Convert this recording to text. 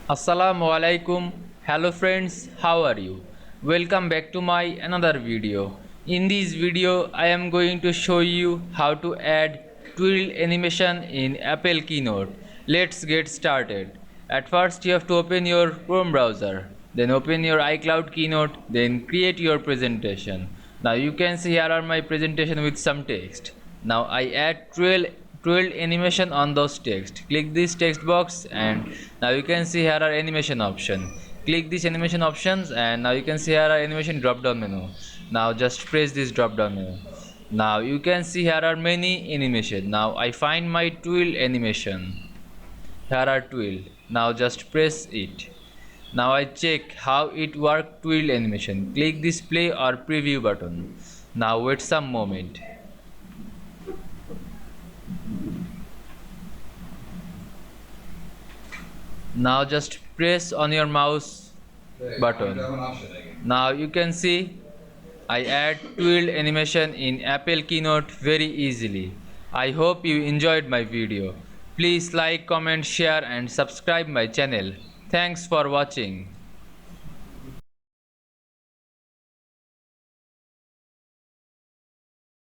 Assalamu Walaikum. Hello friends, how are you? Welcome back to my another video. In this video I am going to show you how to add Twirl animation in Apple Keynote. Let's get started. At first you have to open your Chrome browser, then open your iCloud Keynote, then create your presentation. Now you can see here are my presentation with some text. Now I add Twirl animation on those text. Click this text box and now you can see here are animation option. Click this animation options and now you can see here are animation drop down menu. Now just press this drop down menu. Now you can see here are many animation. Now I find my Twirl animation. Here are Twirl. Now just press it. Now I check how it work Twirl animation. Click this play or preview button. Now wait some moment. Now just press on your mouse button. Now you can see I add Twirl animation in Apple Keynote very easily. I hope you enjoyed my video. Please like, comment, share and subscribe my channel. Thanks for watching.